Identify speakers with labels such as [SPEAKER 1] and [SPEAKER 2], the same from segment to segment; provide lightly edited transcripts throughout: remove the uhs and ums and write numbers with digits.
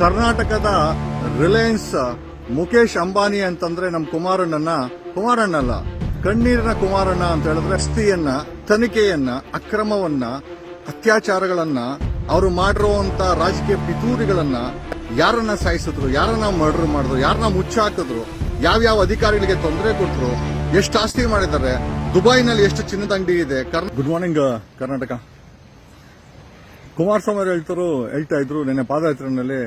[SPEAKER 1] ಕರ್ನಾಟಕದ ರಿಲಯನ್ಸ್ ಮುಖೇಶ್ ಅಂಬಾನಿ ಅಂತಂದ್ರೆ ನಮ್ಮ ಕುಮಾರಣ್ಣಲ್ಲ ಕಣ್ಣೀರಿನ ಕುಮಾರಣ್ಣ ಅಂತ ಹೇಳಿದ್ರೆ ಆಸ್ತಿಯನ್ನ, ತನಿಖೆಯನ್ನ, ಅಕ್ರಮವನ್ನ, ಅತ್ಯಾಚಾರಗಳನ್ನ, ಅವರು ಮಾಡಿರುವಂತ ರಾಜಕೀಯ ಪಿತೂರಿಗಳನ್ನ ಯಾರನ್ನ ಸಾಯಿಸಿದ್ರು, ಯಾರನ್ನ ಮರ್ಡರ್ ಮಾಡಿದ್ರು, ಯಾರನ್ನ ಮುಚ್ಚಾಕಿದ್ರು, ಯಾವ್ಯಾವ ಅಧಿಕಾರಿಗಳಿಗೆ ತೊಂದರೆ ಕೊಟ್ಟರು, ಎಷ್ಟು ಆಸ್ತಿ ಮಾಡಿದ್ದಾರೆ, ದುಬೈನಲ್ಲಿ ಎಷ್ಟು ಚಿನ್ನದ ಅಂಗಡಿ ಇದೆ. Good morning Karnataka. ಕುಮಾರಸ್ವಾಮಿ ಅವರು ಹೇಳ್ತಾ ಇದ್ರು ನಿನ್ನೆ ಪಾದಯಾತ್ರೆಯಲ್ಲಿ,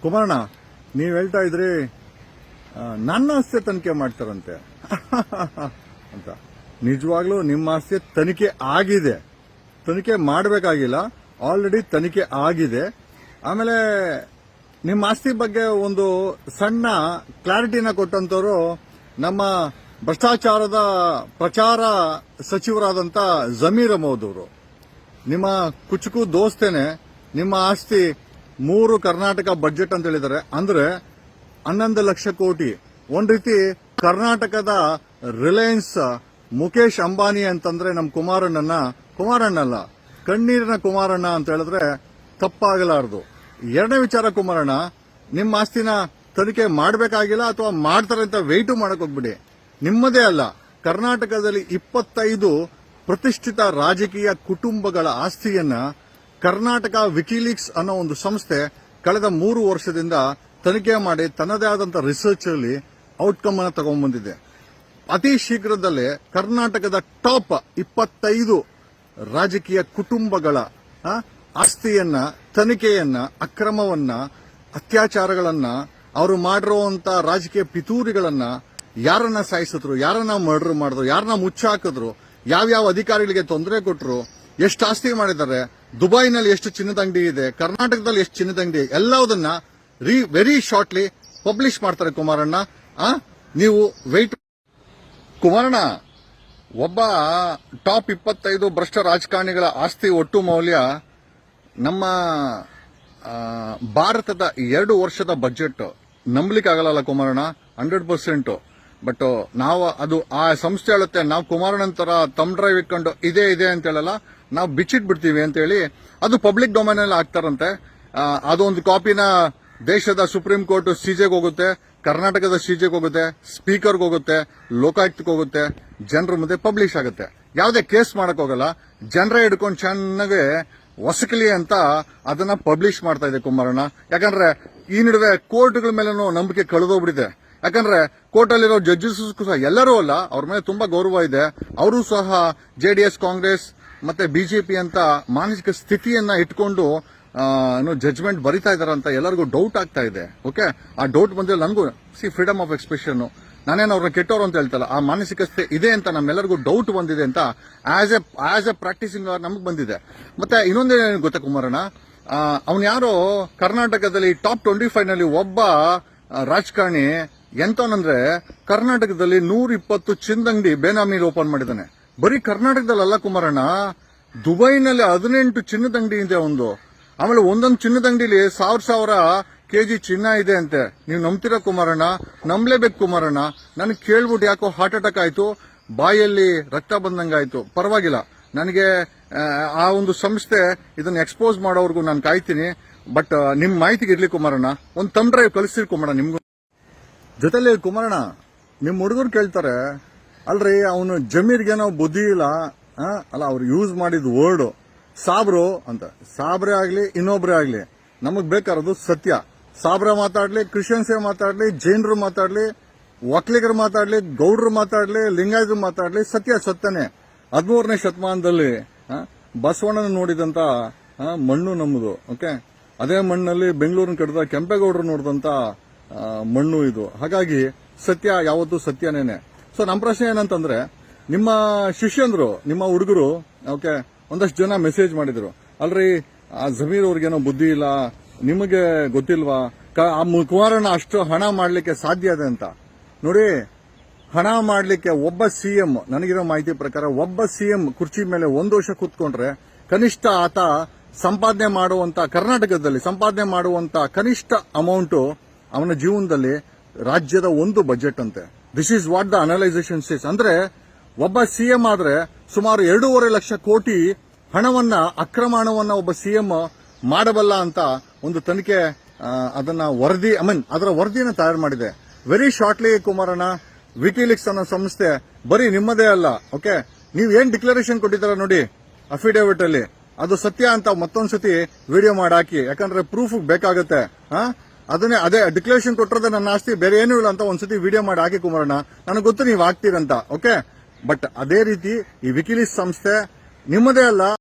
[SPEAKER 1] ಕುಮಾರಣ್ಣ ನೀವ್ ಹೇಳ್ತಾ ಇದ್ರಿ ನನ್ನ ಆಸ್ತಿ ತನಿಖೆ ಮಾಡ್ತಾರಂತೆ ಅಂತ. ನಿಜವಾಗ್ಲೂ ನಿಮ್ಮ ಆಸ್ತಿ ತನಿಖೆ ಆಗಿದೆ, ತನಿಖೆ ಮಾಡಬೇಕಾಗಿಲ್ಲ, ಆಲ್ರೆಡಿ ತನಿಖೆ ಆಗಿದೆ. ಆಮೇಲೆ ನಿಮ್ಮ ಆಸ್ತಿ ಬಗ್ಗೆ ಒಂದು ಸಣ್ಣ ಕ್ಲಾರಿಟಿನ ಕೊಟ್ಟಂತವರು ನಮ್ಮ ಭ್ರಷ್ಟಾಚಾರದ ಪ್ರಚಾರ ಸಚಿವರಾದಂತ ಜಮೀರ್ ಅಹಮದ್ ಅವರು. ನಿಮ್ಮ ಕುಚುಕು ದೋಸ್ತೇನೆ ನಿಮ್ಮ ಆಸ್ತಿ 3 ಕರ್ನಾಟಕ ಬಜೆಟ್ ಅಂತ ಹೇಳಿದ್ದಾರೆ. ಅಂದ್ರೆ 11 ಲಕ್ಷ ಕೋಟಿ. ಒಂದ್ ರೀತಿ ಕರ್ನಾಟಕದ ರಿಲಯನ್ಸ್ ಮುಖೇಶ್ ಅಂಬಾನಿ ಅಂತಂದ್ರೆ ನಮ್ಮ ಕುಮಾರಣ್ಣಲ್ಲ ಕಣ್ಣೀರಿನ ಕುಮಾರಣ್ಣ ಅಂತ ಹೇಳಿದ್ರೆ ತಪ್ಪಾಗಲಾರದು. ಎರಡನೇ ವಿಚಾರ, ಕುಮಾರಣ್ಣ ನಿಮ್ಮ ಆಸ್ತಿನ ತನಿಖೆ ಮಾಡಬೇಕಾಗಿಲ್ಲ ಅಥವಾ ಮಾಡ್ತಾರೆ ಅಂತ ವೆಯ್ಟು ಮಾಡಕ್ ಹೋಗ್ಬಿಡಿ. ನಿಮ್ಮದೇ ಅಲ್ಲ, ಕರ್ನಾಟಕದಲ್ಲಿ 25 ಪ್ರತಿಷ್ಠಿತ ರಾಜಕೀಯ ಕುಟುಂಬಗಳ ಆಸ್ತಿಯನ್ನ ಕರ್ನಾಟಕ ವಿಕಿಲೀಕ್ಸ್ ಅನ್ನೋ ಒಂದು ಸಂಸ್ಥೆ ಕಳೆದ 3 ವರ್ಷದಿಂದ ತನಿಖೆ ಮಾಡಿ ತನ್ನದೇ ಆದಂತಹ ರಿಸರ್ಚ್ ಅಲ್ಲಿ ಔಟ್ಕಮ್ ಅನ್ನು ತಗೊಂಡ್ಬಂದಿದೆ. ಅತಿ ಶೀಘ್ರದಲ್ಲೇ ಕರ್ನಾಟಕದ ಟಾಪ್ 25 ರಾಜಕೀಯ ಕುಟುಂಬಗಳ ಆಸ್ತಿಯನ್ನ, ತನಿಖೆಯನ್ನ, ಅಕ್ರಮವನ್ನ, ಅತ್ಯಾಚಾರಗಳನ್ನ, ಅವರು ಮಾಡಿರುವಂತ ರಾಜಕೀಯ ಪಿತೂರಿಗಳನ್ನ, ಯಾರನ್ನ ಸಾಯಿಸಿದ್ರು, ಯಾರನ್ನ ಮರ್ಡರ್ ಮಾಡಿದ್ರು, ಯಾರನ್ನ ಮುಚ್ಚಾಕಿದ್ರು, ಯಾವ್ಯಾವ ಅಧಿಕಾರಿಗಳಿಗೆ ತೊಂದರೆ ಕೊಟ್ಟರು, ಎಷ್ಟು ಆಸ್ತಿ ಮಾಡಿದ್ದಾರೆ, ದುಬೈನಲ್ಲಿ ಎಷ್ಟು ಚಿನ್ನದ ಅಂಗಡಿ ಇದೆ, ಕರ್ನಾಟಕದಲ್ಲಿ ಎಷ್ಟು ಚಿನ್ನದ ಅಂಗಡಿ, ಎಲ್ಲದನ್ನ ವೆರಿ ಶಾರ್ಟ್ಲಿ ಪಬ್ಲಿಷ್ ಮಾಡ್ತಾರೆ ಕುಮಾರಣ್ಣ. ನೀವು ವೆಯ್ಟ್. ಕುಮಾರಣ್ಣ, ಒಬ್ಬ ಟಾಪ್ 25 ಭ್ರಷ್ಟ ರಾಜಕಾರಣಿಗಳ ಆಸ್ತಿ ಒಟ್ಟು ಮೌಲ್ಯ ನಮ್ಮ ಭಾರತದ 2 ವರ್ಷದ ಬಜೆಟ್. ನಂಬಲಿಕ್ಕೆ ಆಗಲ್ಲ ಕುಮಾರಣ್ಣ, 100%. ಬಟ್ ನಾವು ಅದು ಆ ಸಂಸ್ಥೆ ಹೇಳುತ್ತೆ, ನಾವು ಕುಮಾರಣ್ಣಂತರ ತಮ್ ಡ್ರೈವ್ ಇಟ್ಕೊಂಡು ಇದೆ ಅಂತ ಹೇಳಲ್ಲ, ನಾವು ಬಿಚ್ಚಿಟ್ಬಿಡ್ತೀವಿ ಅಂತ ಹೇಳಿ ಅದು ಪಬ್ಲಿಕ್ ಡೊಮೈನ್ ಅಲ್ಲಿ ಆಗ್ತಾರಂತೆ. ಅದೊಂದು ಕಾಪಿನ ದೇಶದ ಸುಪ್ರೀಂ ಕೋರ್ಟ್ ಸಿಜೆಗೆ ಹೋಗುತ್ತೆ, ಕರ್ನಾಟಕದ ಸಿಜೆಗೆ ಹೋಗುತ್ತೆ, ಸ್ಪೀಕರ್ಗೆ ಹೋಗುತ್ತೆ, ಲೋಕಾಯುಕ್ತಕ್ಕೆ ಹೋಗುತ್ತೆ, ಜನರ ಮುಂದೆ ಪಬ್ಲಿಷ್ ಆಗುತ್ತೆ. ಯಾವುದೇ ಕೇಸ್ ಮಾಡಕ್ ಹೋಗಲ್ಲ, ಜನರೇ ಹಿಡ್ಕೊಂಡು ಚೆನ್ನಾಗಿ ಹೊಸಕಲಿ ಅಂತ ಅದನ್ನ ಪಬ್ಲಿಷ್ ಮಾಡ್ತಾ ಇದೆ ಕುಮಾರಣ್ಣ. ಯಾಕಂದ್ರೆ ಈ ನಡುವೆ ಕೋರ್ಟ್ಗಳ ಮೇಲೂ ನಂಬಿಕೆ ಕಳೆದೋಗ್ಬಿಟ್ಟಿದೆ. ಯಾಕಂದ್ರೆ ಕೋರ್ಟ್ ಅಲ್ಲಿರೋ ಜಡ್ಜಸ್ ಸಹ ಎಲ್ಲರೂ ಅಲ್ಲ, ಅವ್ರ ಮೇಲೆ ತುಂಬಾ ಗೌರವ ಇದೆ. ಅವರು ಸಹ ಜೆಡಿಎಸ್, ಕಾಂಗ್ರೆಸ್ ಮತ್ತೆ ಬಿಜೆಪಿ ಅಂತ ಮಾನಸಿಕ ಸ್ಥಿತಿಯನ್ನ ಇಟ್ಕೊಂಡು ಜಡ್ಜ್ಮೆಂಟ್ ಬರಿತಾ ಇದಾರೆ ಅಂತ ಎಲ್ಲರಿಗೂ ಡೌಟ್ ಆಗ್ತಾ ಇದೆ. ಓಕೆ, ಆ ಡೌಟ್ ಬಂದ್ರೆ ನನಗೂ ಫ್ರೀಡಮ್ ಆಫ್ ಎಕ್ಸ್ಪ್ರೆಷನ್, ನಾನೇನು ಅವ್ರನ್ನ ಕೆಟ್ಟವರು ಅಂತ ಹೇಳ್ತಲ್ಲ, ಆ ಮಾನಸಿಕತೆ ಇದೆ ಅಂತ ನಮ್ಮೆಲ್ಲರಿಗೂ ಡೌಟ್ ಬಂದಿದೆ ಅಂತ ಆಸ್ ಎ ಪ್ರಾಕ್ಟೀಸಿಂಗ್ ನಮಗ್ ಬಂದಿದೆ. ಮತ್ತೆ ಇನ್ನೊಂದೇನು ಗೊತ್ತಾ ಕುಮಾರಣ್ಣ, ಅವನ್ ಯಾರೋ ಕರ್ನಾಟಕದಲ್ಲಿ ಟಾಪ್ 25 ನಲ್ಲಿ ಒಬ್ಬ ರಾಜಕಾರಣಿ ಎಂತವನಂದ್ರೆ ಕರ್ನಾಟಕದಲ್ಲಿ 120 ಚಿನ್ನದಂಗಡಿ ಬೇನಾಮಿಲಿ ಓಪನ್ ಮಾಡಿದ್ದಾನೆ. ಬರೀ ಕರ್ನಾಟಕದಲ್ಲ ಕುಮಾರಣ್ಣ, ದುಬೈನಲ್ಲಿ 18 ಚಿನ್ನದಂಗಡಿ ಇದೆ ಒಂದು. ಆಮೇಲೆ ಒಂದೊಂದು ಚಿನ್ನದಂಗಡಿಲಿ 1000 ಕೆಜಿ ಚಿನ್ನ ಇದೆ ಅಂತೆ. ನೀವು ನಂಬ್ತೀರಾ ಕುಮಾರಣ್ಣ? ನಂಬಲೇಬೇಕು ಕುಮಾರಣ್ಣ. ನನಗೆ ಕೇಳ್ಬಿಟ್ಟು ಯಾಕೋ ಹಾರ್ಟ್ ಅಟ್ಯಾಕ್ ಆಯ್ತು, ಬಾಯಲ್ಲಿ ರಕ್ತ ಬಂದಂಗಾಯ್ತು. ಪರವಾಗಿಲ್ಲ, ನನಗೆ ಆ ಒಂದು ಸಂಸ್ಥೆ ಇದನ್ನ ಎಕ್ಸ್ಪೋಸ್ ಮಾಡೋವರೆಗೂ ನಾನು ಕಾಯ್ತೀನಿ. ಬಟ್ ನಿಮ್ ಮಾಹಿತಿಗೆ ಇರ್ಲಿ ಕುಮಾರಣ್ಣ, ಒಂದು ತಮ್ ಡ್ರೈವ್ ಕಳಿಸ್ತೀರಿ ಕುಮಾರಣ್ಣ. ನಿಮ್ಗೂ ಜೊತೆಲಿ ಕುಮಾರಣ್ಣ, ನಿಮ್ ಹುಡುಗರು ಕೇಳ್ತಾರೆ, ಅಲ್ರಿ ಅವನು ಜಮೀರ್ಗೇನೋ ಬುದ್ಧಿ ಇಲ್ಲ ಅಲ್ಲ, ಅವ್ರು ಯೂಸ್ ಮಾಡಿದ ವರ್ಡ್ ಸಾಬ್ರು ಅಂತ. ಸಾಬ್ರೆ ಆಗ್ಲಿ ಇನ್ನೊಬ್ರೇ ಆಗ್ಲಿ, ನಮಗ್ ಬೇಕಾರದು ಸತ್ಯ. ಸಾಬ್ರ ಮಾತಾಡ್ಲಿ, ಕ್ರಿಶ್ಚಿಯನ್ಸೇ ಮಾತಾಡ್ಲಿ, ಜೈನರು ಮಾತಾಡ್ಲಿ, ಒಕ್ಕಲಿಗರು ಮಾತಾಡ್ಲಿ, ಗೌಡ್ರು ಮಾತಾಡ್ಲಿ, ಲಿಂಗಾಯತರು ಮಾತಾಡ್ಲಿ, ಸತ್ಯ ಸತ್ಯನೇ. 13ನೇ ಶತಮಾನದಲ್ಲಿ ಬಸವಣ್ಣನ ನೋಡಿದಂತ ಮಣ್ಣು ನಮ್ಮದು. ಓಕೆ, ಅದೇ ಮಣ್ಣಲ್ಲಿ ಬೆಂಗಳೂರಿನ ಕಟ್ಟಿದ ಕೆಂಪೇಗೌಡರು ನೋಡಿದಂತ ಮಣ್ಣು ಇದು. ಹಾಗಾಗಿ ಸತ್ಯ ಯಾವತ್ತೂ ಸತ್ಯನೇನೆ. ಸೊ ನಮ್ಮ ಪ್ರಶ್ನೆ ಏನಂತಂದ್ರೆ, ನಿಮ್ಮ ಶಿಷ್ಯಂದ್ರು, ನಿಮ್ಮ ಹುಡುಗರು ಓಕೆ ಒಂದಷ್ಟು ಜನ ಮೆಸೇಜ್ ಮಾಡಿದ್ರು, ಅಲ್ರಿ ಆ ಜಮೀರ್ ಅವ್ರಿಗೇನೋ ಬುದ್ಧಿ ಇಲ್ಲ, ನಿಮಗೆ ಗೊತ್ತಿಲ್ವಾ ಕುಮಾರಣ್ಣ ಅಷ್ಟು ಹಣ ಮಾಡ್ಲಿಕ್ಕೆ ಸಾಧ್ಯ ಇದೆ ಅಂತ. ನೋಡಿ, ಹಣ ಮಾಡ್ಲಿಕ್ಕೆ ಒಬ್ಬ ಸಿಎಂ, ನನಗಿರೋ ಮಾಹಿತಿ ಪ್ರಕಾರ ಒಬ್ಬ ಸಿಎಂ ಕುರ್ಚಿ ಮೇಲೆ 1 ವರ್ಷ ಕೂತ್ಕೊಂಡ್ರೆ ಕನಿಷ್ಠ ಆತ ಸಂಪಾದನೆ ಮಾಡುವಂತ, ಕರ್ನಾಟಕದಲ್ಲಿ ಸಂಪಾದನೆ ಮಾಡುವಂತ ಕನಿಷ್ಠ ಅಮೌಂಟ್ ಅವನ ಜೀವನದಲ್ಲಿ ರಾಜ್ಯದ ಒಂದು ಬಜೆಟ್ ಅಂತೆ. This is what the ಅನಲೈಸೇಷನ್ says. ಅಂದ್ರೆ ಒಬ್ಬ ಸಿಎಂ ಆದ್ರೆ ಸುಮಾರು 2.5 ಲಕ್ಷ ಕೋಟಿ ಹಣವನ್ನ, ಅಕ್ರಮ ಹಣವನ್ನ ಒಬ್ಬ ಸಿಎಂ ಮಾಡಬಲ್ಲ ಅಂತ ಒಂದು ತನಿಖೆ ಅದನ್ನ ವರದಿ ಅದರ ವರದಿನ ತಯಾರು ಮಾಡಿದೆ. ವೆರಿ ಶಾರ್ಟ್ಲಿ ಕುಮಾರಣ್ಣ, ವಿಕಿಲೀಕ್ಸ್ ಅನ್ನೋ ಸಂಸ್ಥೆ ಬರೀ ನಿಮ್ಮದೇ ಅಲ್ಲ. ಓಕೆ, ನೀವ್ ಏನ್ ಡಿಕ್ಲರೇಷನ್ ಕೊಟ್ಟಿದ್ದೀರಾ ನೋಡಿ ಅಫಿಡೇವಿಟ್ ಅಲ್ಲಿ, ಅದು ಸತ್ಯ ಅಂತ ಮತ್ತೊಂದ್ಸತಿ ವಿಡಿಯೋ ಮಾಡಿ ಹಾಕಿ, ಯಾಕಂದ್ರೆ ಪ್ರೂಫ್ ಬೇಕಾಗುತ್ತೆ. ಅದೇ ಡಿಕ್ಲರೇಷನ್ ಕೊಟ್ಟಿರೋದೇ ನನ್ನ ಆಸ್ತಿ, ಬೇರೆ ಏನೂ ಇಲ್ಲ ಅಂತ ಒಂದ್ಸತಿ ವಿಡಿಯೋ ಮಾಡಿ ಹಾಕಿ ಕುಮಾರಣ್ಣ. ನನಗೆ ಗೊತ್ತು ನೀವು ಹಾಕ್ತೀರಂತ. ಓಕೆ, ಬಟ್ ಅದೇ ರೀತಿ ಈ ವಿಕಿಲೀಕ್ಸ್ ಸಂಸ್ಥೆ ನಿಮ್ಮದೇ ಅಲ್ಲ.